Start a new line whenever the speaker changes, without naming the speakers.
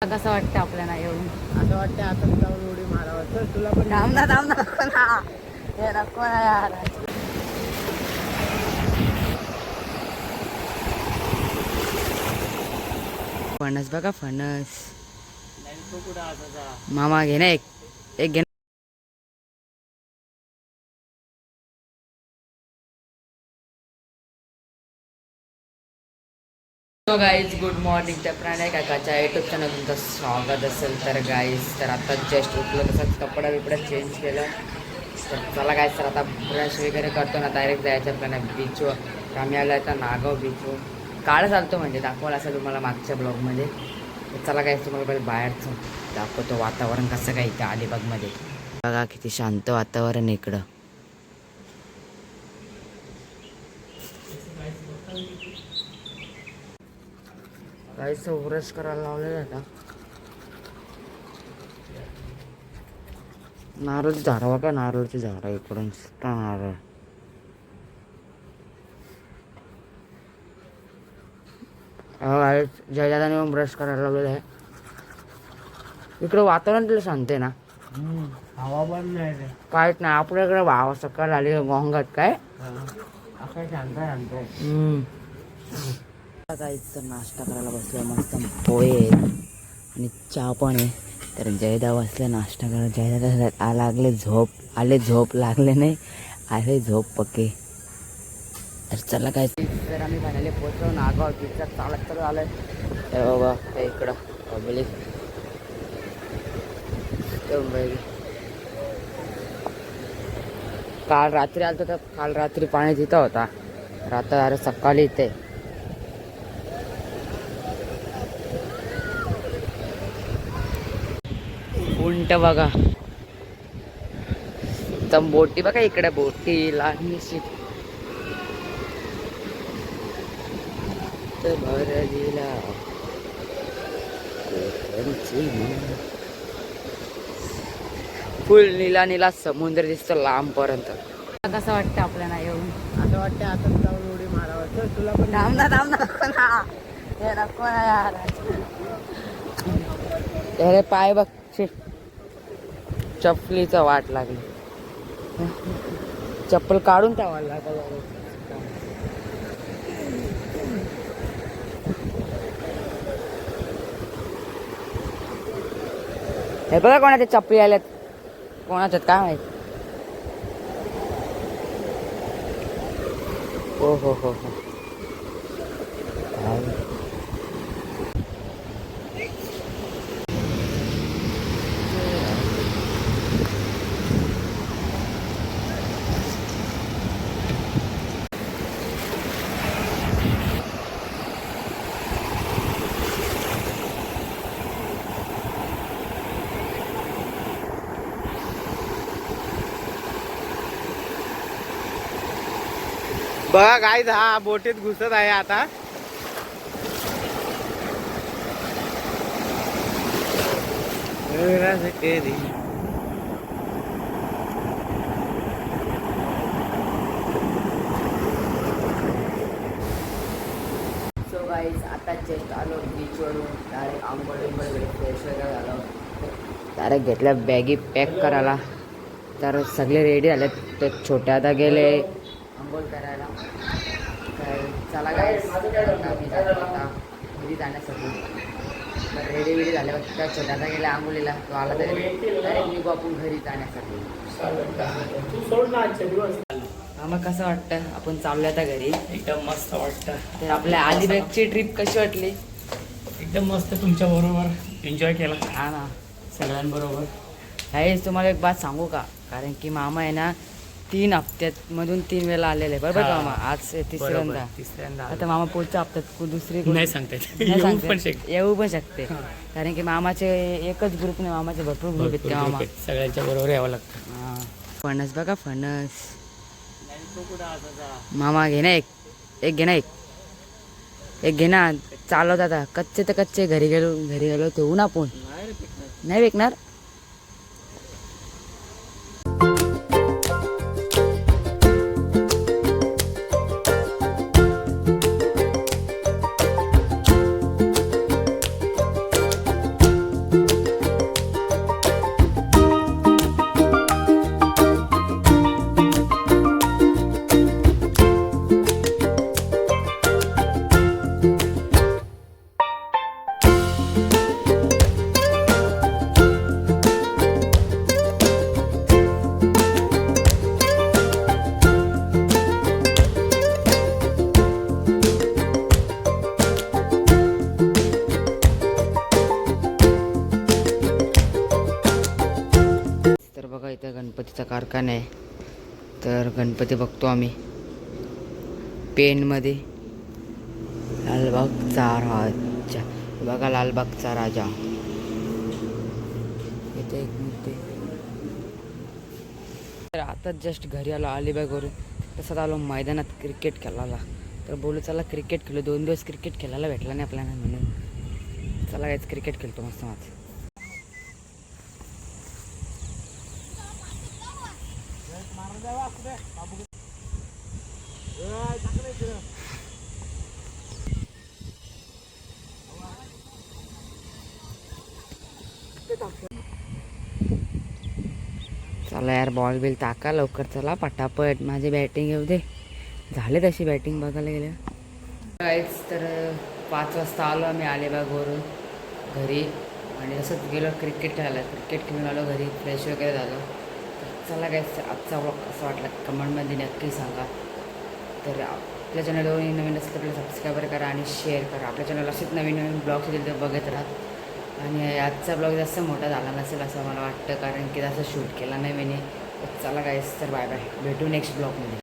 कसं वाटतं आपल्याला येऊन?
असं वाटतं आता जाऊन उडी मारावं. चल तुला पण
थांब ना नको ना हे नको ना यार. फणस बघा फणस. मामा घे ना एक एक घे. तो गाईज गुड मॉर्निंग. त्या प्राण्या काकाच्या युट्यूब चॅनल तुमचं स्वागत असेल तर गाईज. तर आता जस्ट उठलो तसंच कपडा बिपडा चेंज केलं. तर चला गाईज तर आता ब्रश वगैरे करतो ना डायरेक्ट जायचं आपल्याला बीचवर. आम्ही आलो आता नागाव बीचवर. काळ चालतो म्हणजे दाखवायला असेल तुम्हाला मागच्या ब्लॉगमध्ये. तर चला गाईज तुम्हाला पहिले बाहेरचं दाखवतो वातावरण कसं काय इथं अलिबागमध्ये. बघा किती शांत वातावरण इकडं. काहीच ब्रश करायला लावलेलं आता. नारळची झाडं बघा, नारळची झाडं इकडून नारळ. जयदादाने येऊन ब्रश करायला लावलेलं आहे. इकडं वातावरण तुला शांत आहे ना.
हवा पण नाही रे.
काहीच नाही आपल्याकडे भाव सकाळ आली गोंगाट काय
असं शांत शांत
काहीच तर नाश्ता करायला बसलो. मस्त पोहे आहेत आणि चहा पण आहे. तर जयदा बसले नाश्ता करायला. जयदा लागले झोप आले, झोप लागले नाही आले झोप पक्के. तर चला काय तर आम्ही फायनली पोचलो नागाव बीचला. चालत चालू आलोय. तर बाबा ते इकडं पब्लिक काल रात्री आलतो तर काल रात्री पाणी तिथं होता. आता अरे सकाळी इथे उंट बघा. तर बोटी बघा इकडे बोटी लहानशी भरलेला फुल नीला नीला समुद्र दिसतो लांबपर्यंत. कसं वाटतं आपल्याला येऊन?
असं वाटतं आता जाऊन उडी मारावं. चल तुला पण
थांब ना नको ना हे नको ना यार. अरे पाय बघ चपलीचं वाट लागली. चप्पल काढून ठेवायला लागलं. हे बघा कोणाच्या चपली आल्यात. कोणाच्यात काय माहित. हो हो हो हो.
बघा गाईज हा बोटीत घुसत आहे आता.
सो गाईज आता जस्ट आलो बीचवरून. डायरेक्ट आंघोळ फ्रेश वगैरे झालो. डायरेक्ट घेतल्या बॅगी पॅक करायला. तर सगळे रेडी झाले. तर छोट्या आता गेले आंघोळ करायला. तर चला गाईज आम्ही जातो आता घरी जाण्यासाठी. तर रेडी वेडी झाल्यावर त्या छोट्या आता गेल्या आंघोळीला. तो आला तरी डायरेक्ट निघू आपण घरी जाण्यासाठी. मग कसं वाटतं आपण चाललो आता घरी?
एकदम मस्त वाटतं.
तर आपल्या अलिबागची ट्रिप कशी वाटली?
एकदम मस्त. तुमच्या बरोबर एन्जॉय केला.
हा ना
सगळ्यांबरोबर.
ह्यावेळेस तुम्हाला एक बात सांगू का? कारण की मामा आहे ना 3 हप्त्यात मधून 3 वेळा आलेले आहे बरोबर का मामा? आज तिसऱ्यांदा. आता मामा पुढच्या हप्त्यात दुसरी
नाही सांगते
येऊ पण शकते. कारण की मामाचे एकच ग्रुप नाही, मामाचे भरपूर ग्रुप आहेत. मामा
सगळ्यांच्या बरोबर यावं लागतं.
हा फणस बघा फणस. मामा घे ना एक घे ना एक घे ना. चालवत आता कच्चे तर कच्चे. घरी गेलो ठेवू ना आपण. नाही विकणार. गणपतीचा कारखाना आहे. तर गणपती बघतो आम्ही पेनमध्ये. लालबागचा राजा, बघा लालबागचा राजा इथे एक मुद्दे. तर आता जस्ट घरी आलो अलिबागवरून. तसंच आलो मैदानात क्रिकेट खेळायला. तर बोलू चला क्रिकेट खेळलो. 2 दिवस क्रिकेट खेळायला भेटला नाही आपल्याला, म्हणून चला काहीच क्रिकेट खेळतो मस्त माझं. चला यार बॉल बिल टाका लवकर, चला पटापट माझी बॅटिंग येऊ दे. झाले तशी बॅटिंग बघायला गेलं काहीच. तर 5 वाजता आलो आम्ही अलिबागवरून घरी आणि तसंच गेलो क्रिकेट खेळायला. क्रिकेट खेळून आलो घरी, फ्रेश वगैरे झालो. तर चला काहीच आजचा ब्लॉग कसा वाटला कमेंटमध्ये नक्की सांगा. तर आपल्या चॅनलवर नवीन असतं तर सबस्क्राईबर करा आणि शेअर करा. आपल्या चॅनल असेच नवीन नवीन ब्लॉग्स येतील तर बघत राहा. आणि आजचा ब्लॉग जास्त मोठा झाला नसेल असं मला वाटतं, कारण की जास्त शूट केला नाही मी. चला गाईस, तर बाय बाय, भेटू नेक्स्ट ब्लॉगमध्ये.